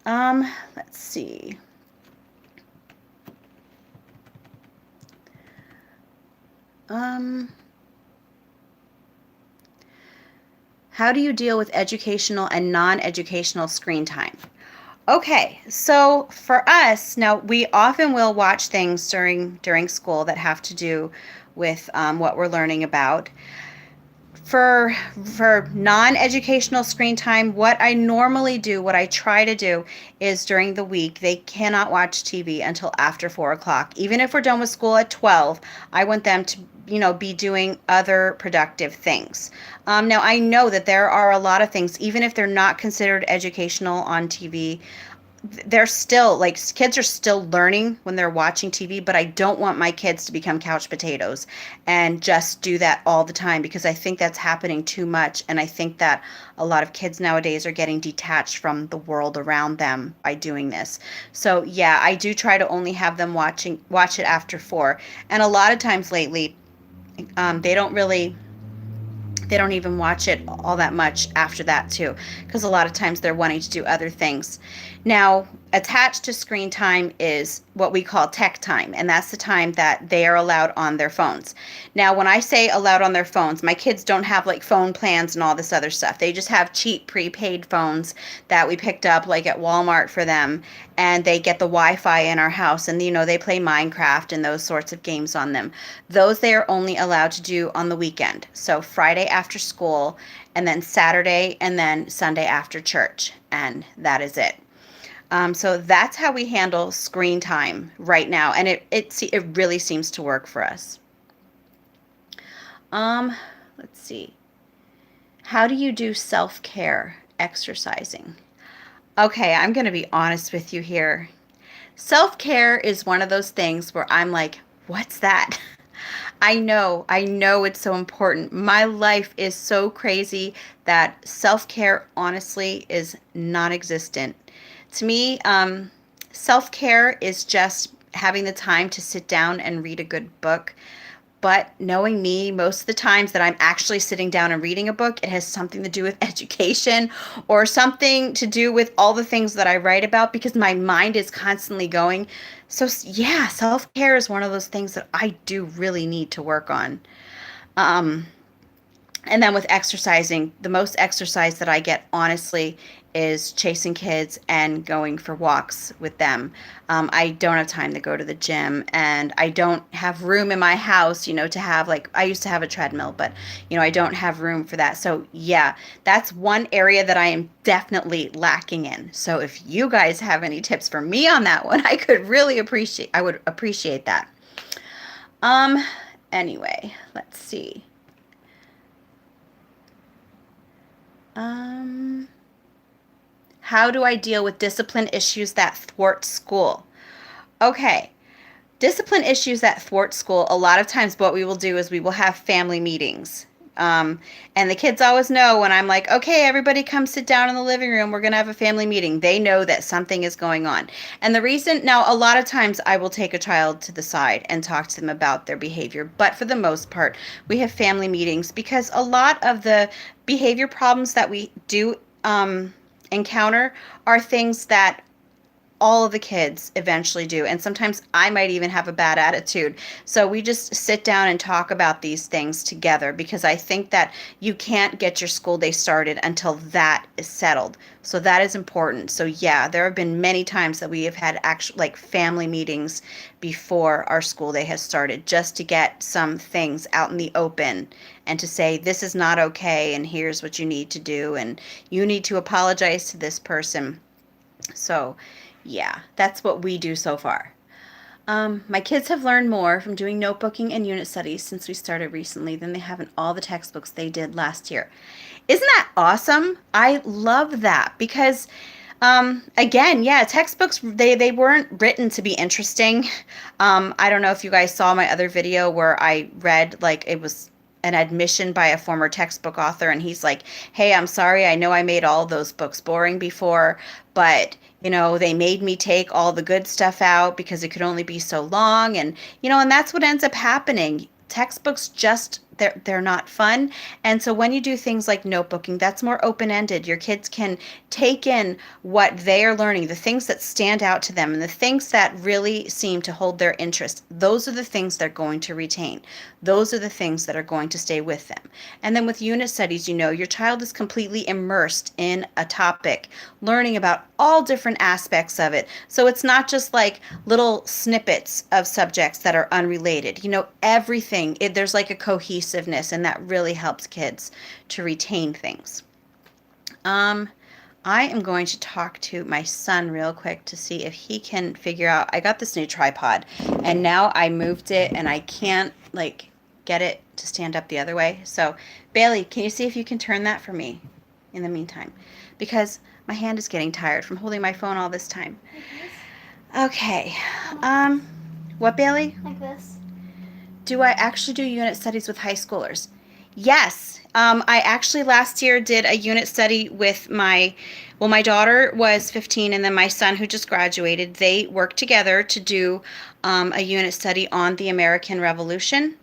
Let's see. How do you deal with educational and non-educational screen time? Okay, so for us, now we often will watch things during school that have to do with what we're learning about. For non-educational screen time, what I normally do, what I try to do, is during the week they cannot watch TV until after 4 o'clock. Even if we're done with school at 12, I want them to be doing other productive things. Now I know that there are a lot of things, even if they're not considered educational on TV, they're still like, kids are still learning when they're watching TV, but I don't want my kids to become couch potatoes and just do that all the time, because I think that's happening too much. And I think that a lot of kids nowadays are getting detached from the world around them by doing this. So yeah, I do try to only have them watch it after 4. And a lot of times lately, they don't even watch it all that much after that too, because a lot of times they're wanting to do other things. Now, attached to screen time is what we call tech time, and that's the time that they are allowed on their phones. Now, when I say allowed on their phones, my kids don't have like phone plans and all this other stuff. They just have cheap prepaid phones that we picked up like at Walmart for them, and they get the Wi-Fi in our house, and they play Minecraft and those sorts of games on them. Those they are only allowed to do on the weekend. So Friday after school, and then Saturday, and then Sunday after church, and that is it. So that's how we handle screen time right now, and it really seems to work for us. Let's see. How do you do self-care exercising? Okay, I'm going to be honest with you here. Self-care is one of those things where I'm like, what's that? I know it's so important. My life is so crazy that self-care honestly is non-existent. To me, self-care is just having the time to sit down and read a good book. But knowing me, most of the times that I'm actually sitting down and reading a book, it has something to do with education or something to do with all the things that I write about, because my mind is constantly going. So, yeah, self-care is one of those things that I do really need to work on. Um, and then with exercising, the most exercise that I get, honestly, is chasing kids and going for walks with them. I don't have time to go to the gym, and I don't have room in my house, to have, like, I used to have a treadmill, but, I don't have room for that. So, yeah, that's one area that I am definitely lacking in. So if you guys have any tips for me on that one, I would appreciate that. Um, anyway, let's see. Um, how do I deal with discipline issues that thwart school? Okay, discipline issues that thwart school, a lot of times what we will do is we will have family meetings. And the kids always know when I'm like, okay, everybody come sit down in the living room. We're going to have a family meeting. They know that something is going on. And the reason, now, a lot of times I will take a child to the side and talk to them about their behavior. But for the most part, we have family meetings because a lot of the behavior problems that we do encounter are things that all of the kids eventually do. And sometimes I might even have a bad attitude. So we just sit down and talk about these things together, because I think that you can't get your school day started until that is settled. So that is important. So yeah, there have been many times that we have had actual like family meetings before our school day has started, just to get some things out in the open and to say, this is not okay, and here's what you need to do, and you need to apologize to this person. So yeah, that's what we do so far. My kids have learned more from doing notebooking and unit studies since we started recently than they have in all the textbooks they did last year. Isn't that awesome? I love that, because again, yeah, textbooks, they weren't written to be interesting. I don't know if you guys saw my other video where I read, like, it was an admission by a former textbook author, and he's like, hey, I'm sorry, I know I made all those books boring before, but they made me take all the good stuff out because it could only be so long. And and that's what ends up happening. Textbooks just, they're not fun. And so when you do things like notebooking, that's more open-ended. Your kids can take in what they are learning, the things that stand out to them, and the things that really seem to hold their interest. Those are the things they're going to retain. Those are the things that are going to stay with them. And then with unit studies, your child is completely immersed in a topic, learning about all different aspects of it. So it's not just like little snippets of subjects that are unrelated. Everything, there's like a cohesiveness, and that really helps kids to retain things. I am going to talk to my son real quick to see if he can figure out. I got this new tripod, and now I moved it, and I can't get it to stand up the other way. So Bailey, can you see if you can turn that for me in the meantime? Because my hand is getting tired from holding my phone all this time. Like this? Okay. What, Bailey? Like this? Do I actually do unit studies with high schoolers? Yes. I actually last year did a unit study with my daughter was 15, and then my son, who just graduated, they worked together to do a unit study on the American Revolution.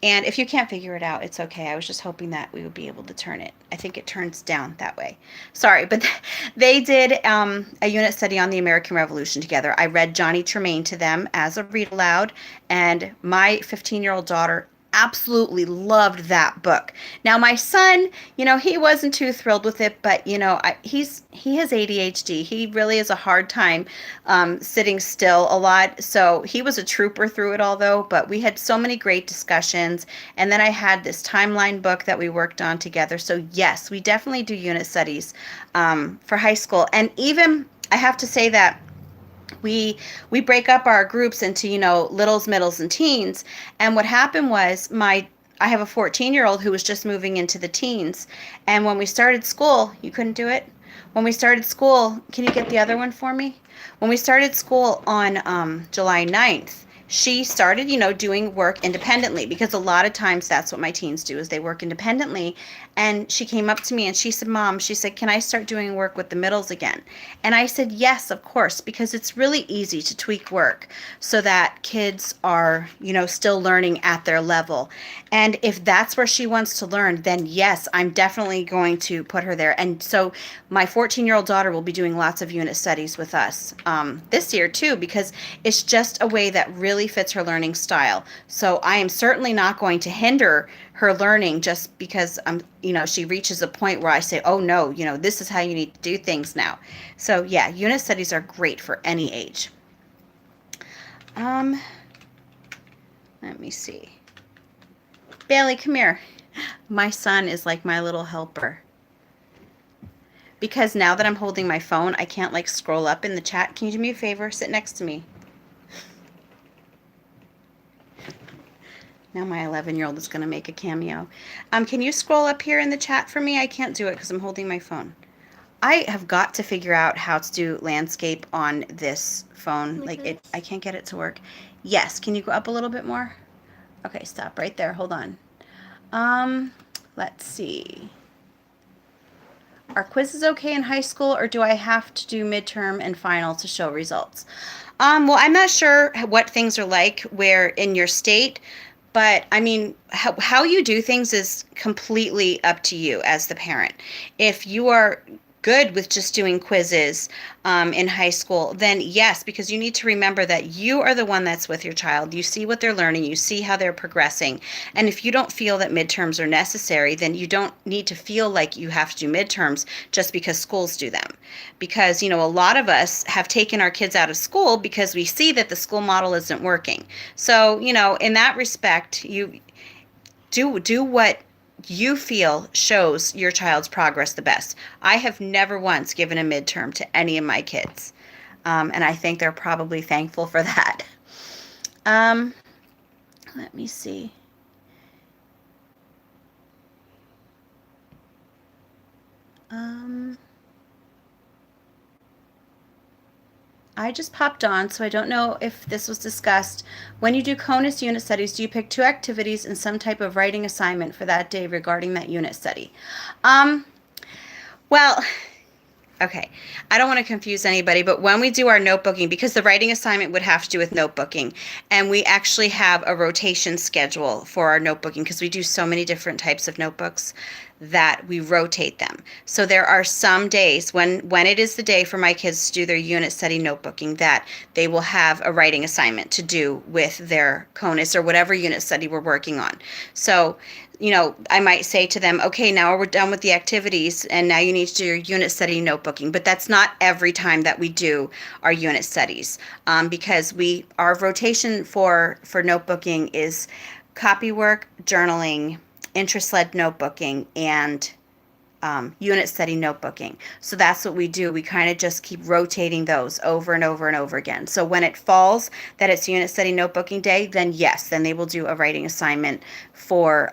And if you can't figure it out, it's okay. I was just hoping that we would be able to turn it. I think it turns down that way. Sorry, but they did a unit study on the American Revolution together. I read Johnny Tremain to them as a read aloud, and my 15-year-old daughter absolutely loved that book. Now my son, he wasn't too thrilled with it, but he has ADHD. He really has a hard time sitting still a lot. So he was a trooper through it all, though. But we had so many great discussions, and then I had this timeline book that we worked on together. So yes, we definitely do unit studies for high school, and even I have to say that we break up our groups into littles, middles, and teens. And what happened was I have a 14-year-old who was just moving into the teens, and when we started school, you couldn't do it. When we started school, can you get the other one for me? When we started school on July 9th, she started, doing work independently, because a lot of times that's what my teens do, is they work independently. And she came up to me and she said, Mom, she said, can I start doing work with the middles again? And I said, yes, of course, because it's really easy to tweak work so that kids are, still learning at their level. And if that's where she wants to learn, then yes, I'm definitely going to put her there. And so my 14-year-old daughter will be doing lots of unit studies with us this year too, because it's just a way that really fits her learning style. So I am certainly not going to hinder her learning just because she reaches a point where I say, oh no, this is how you need to do things now. So yeah, unit studies are great for any age. Let me see. Bailey, come here. My son is like my little helper. Because now that I'm holding my phone, I can't scroll up in the chat. Can you do me a favor? Sit next to me. Now my 11-year-old is going to make a cameo. Can you scroll up here in the chat for me? I can't do it because I'm holding my phone. I have got to figure out how to do landscape on this phone. I can't get it to work. Yes, can you go up a little bit more? Okay, stop right there. Hold on. Let's see. Are quizzes okay in high school, or do I have to do midterm and final to show results? Well, I'm not sure what things are like where in your state, but I mean, how you do things is completely up to you as the parent. If you are good with just doing quizzes in high school, then yes, because you need to remember that you are the one that's with your child. You see what they're learning, you see how they're progressing. And if you don't feel that midterms are necessary, then you don't need to feel like you have to do midterms just because schools do them. Because, a lot of us have taken our kids out of school because we see that the school model isn't working. So, in that respect, you do what you feel shows your child's progress the best. I have never once given a midterm to any of my kids, and I think they're probably thankful for that. Um, Let me see. Um, I just popped on, so I don't know if this was discussed. When you do CONUS unit studies, do you pick 2 activities and some type of writing assignment for that day regarding that unit study? Um, well, Okay, I don't want to confuse anybody, but when we do our notebooking, because the writing assignment would have to do with notebooking, and we actually have a rotation schedule for our notebooking because we do so many different types of notebooks that we rotate them. So there are some days when it is the day for my kids to do their unit study notebooking that they will have a writing assignment to do with their CONUS or whatever unit study we're working on. So I might say to them, okay, now we're done with the activities and now you need to do your unit study notebooking. But that's not every time that we do our unit studies, because our rotation for notebooking is copywork, journaling, interest-led notebooking, and unit study notebooking. So that's what we do. We kind of just keep rotating those over and over and over again. So when it falls that it's unit study notebooking day, then yes, then they will do a writing assignment for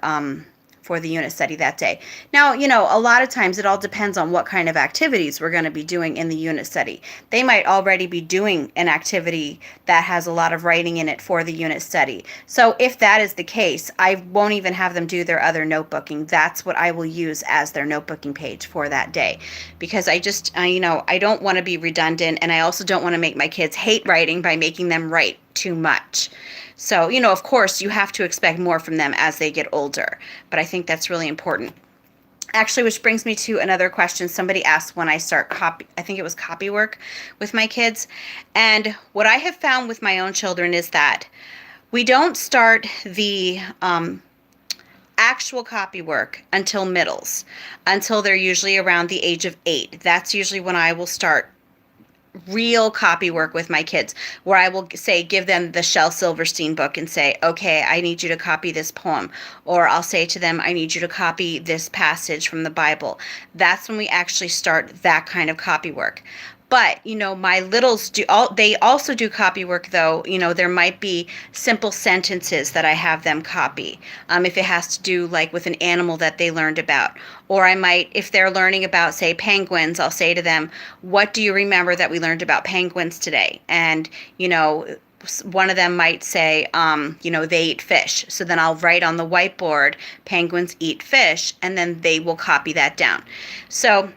the unit study that day. Now, a lot of times it all depends on what kind of activities we're going to be doing in the unit study. They might already be doing an activity that has a lot of writing in it for the unit study. So if that is the case, I won't even have them do their other notebooking. That's what I will use as their notebooking page for that day, because I don't want to be redundant, and I also don't want to make my kids hate writing by making them write too much. So, of course, you have to expect more from them as they get older, but I think that's really important. Actually, which brings me to another question. Somebody asked when I start I think it was copy work with my kids. And what I have found with my own children is that we don't start the actual copy work until middles, until they're usually around the age of 8. That's usually when I will start real copy work with my kids, where I will say, give them the Shel Silverstein book and say, okay, I need you to copy this poem. Or I'll say to them, I need you to copy this passage from the Bible. That's when we actually start that kind of copy work. But, my littles they also do copy work though. There might be simple sentences that I have them copy. If it has to do like with an animal that they learned about. Or I might, if they're learning about, say, penguins, I'll say to them, what do you remember that we learned about penguins today? And, one of them might say, they eat fish. So then I'll write on the whiteboard, penguins eat fish, and then they will copy that down. So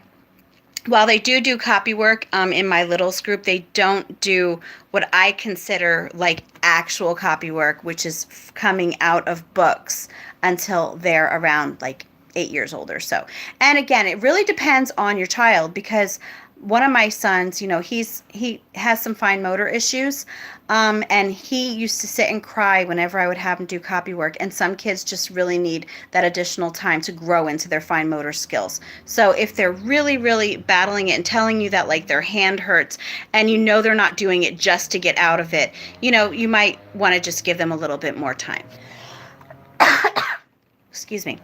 while they do copy work in my littles group, they don't do what I consider like actual copy work, which is coming out of books, until they're around like 8 years old or so. And again, it really depends on your child, because one of my sons, he has some fine motor issues, and he used to sit and cry whenever I would have him do copy work. And some kids just really need that additional time to grow into their fine motor skills. So if they're really, really battling it and telling you that like their hand hurts, and they're not doing it just to get out of it, you might want to just give them a little bit more time. Excuse me.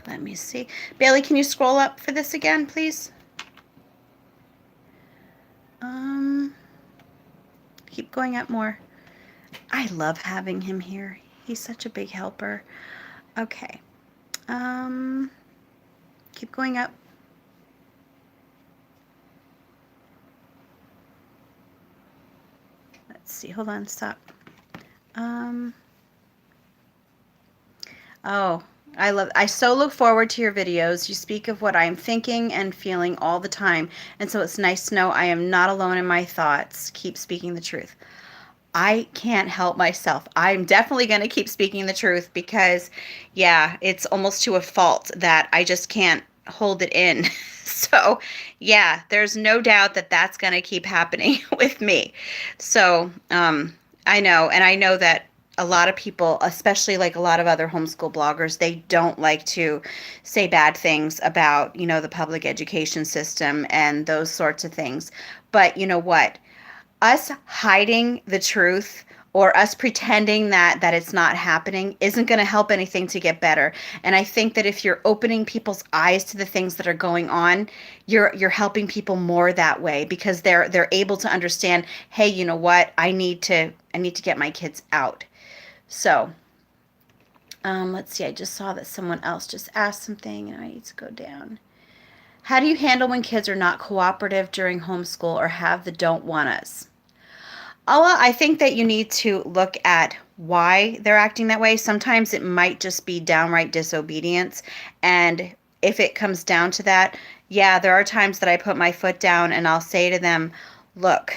Let me see. Bailey, can you scroll up for this again, please? Keep going up more. I love having him here. He's such a big helper. Okay. Keep going up. Let's see. Hold on. Stop. Oh, I so look forward to your videos. You speak of what I am thinking and feeling all the time, and so it's nice to know I am not alone in my thoughts. Keep speaking the truth. I can't help myself. I'm definitely going to keep speaking the truth, because, yeah, it's almost to a fault that I just can't hold it in. So, yeah, there's no doubt that that's going to keep happening with me. So, I know, and I know that a lot of people, especially like a lot of other homeschool bloggers, they don't like to say bad things about, the public education system and those sorts of things. But you know what? Us hiding the truth or us pretending that it's not happening isn't going to help anything to get better. And I think that if you're opening people's eyes to the things that are going on, you're helping people more that way, because they're able to understand, hey, you know what, I need to get my kids out. So let's see, I just saw that someone else just asked something and I need to go down. How do you handle when kids are not cooperative during homeschool or have the don't want us? Oh, well, I think that you need to look at why they're acting that way. Sometimes it might just be downright disobedience. And if it comes down to that, yeah, there are times that I put my foot down and I'll say to them, look,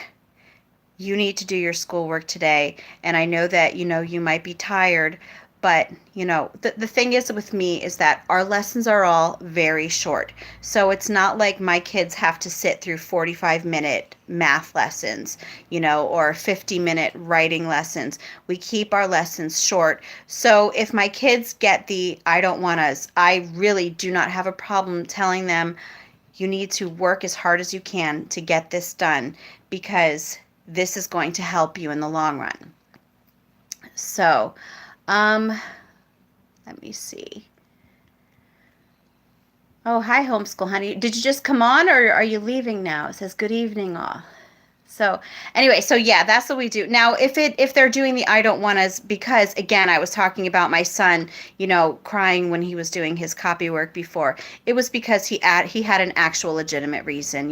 you need to do your schoolwork today. And I know that, you might be tired, but, the thing is with me is that our lessons are all very short. So it's not like my kids have to sit through 45-minute math lessons, or 50-minute writing lessons. We keep our lessons short. So if my kids get the I don't want us, I really do not have a problem telling them, you need to work as hard as you can to get this done, because this is going to help you in the long run. So, let me see. Oh, hi, homeschool honey. Did you just come on or are you leaving now? It says good evening all. So anyway, so yeah, that's what we do. Now, if they're doing the I don't want us, because again, I was talking about my son, crying when he was doing his copy work before. It was because he had an actual legitimate reason.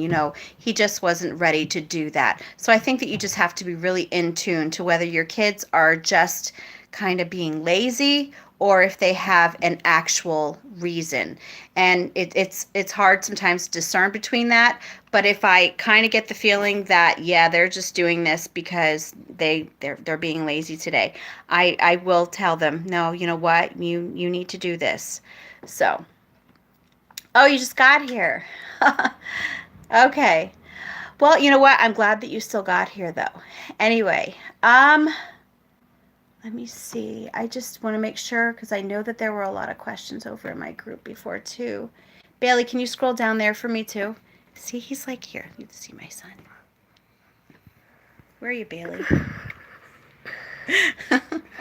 He just wasn't ready to do that. So I think that you just have to be really in tune to whether your kids are just kind of being lazy or if they have an actual reason. And it's hard sometimes to discern between that. But if I kind of get the feeling that, yeah, they're just doing this because they're being lazy today, I will tell them, no, you know what, you need to do this. So, oh, you just got here. Okay. Well, you know what? I'm glad that you still got here though. Anyway, let me see. I just want to make sure, because I know that there were a lot of questions over in my group before too. Bailey, can you scroll down there for me too? See, he's like here. You see my son. Where are you, Bailey?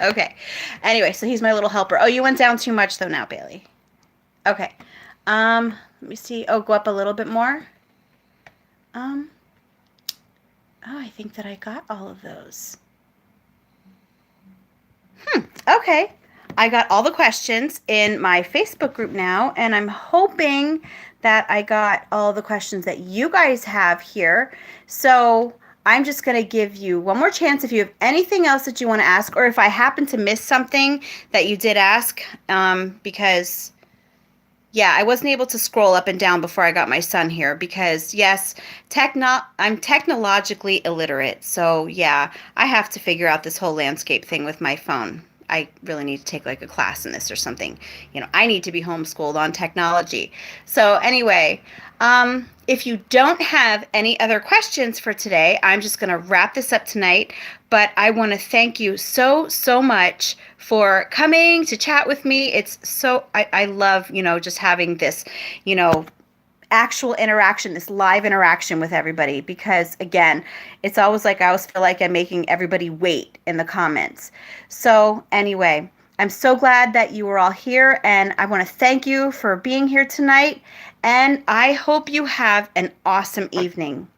Okay. Anyway, so he's my little helper. Oh, you went down too much though now, Bailey. Okay. Let me see. Oh, go up a little bit more. Oh, I think that I got all of those. Okay. I got all the questions in my Facebook group now, and I'm hoping that I got all the questions that you guys have here. So I'm just going to give you one more chance if you have anything else that you want to ask, or if I happen to miss something that you did ask, because, yeah, I wasn't able to scroll up and down before I got my son here because, yes, I'm technologically illiterate. So, yeah, I have to figure out this whole landscape thing with my phone. I really need to take like a class in this or something. I need to be homeschooled on technology. So anyway, if you don't have any other questions for today, I'm just going to wrap this up tonight. But I want to thank you so, so much for coming to chat with me. It's so, I love, just having this, actual interaction, this live interaction with everybody, because again, it's always like I always feel like I'm making everybody wait in the comments. So anyway, I'm so glad that you were all here, and I want to thank you for being here tonight, and I hope you have an awesome evening.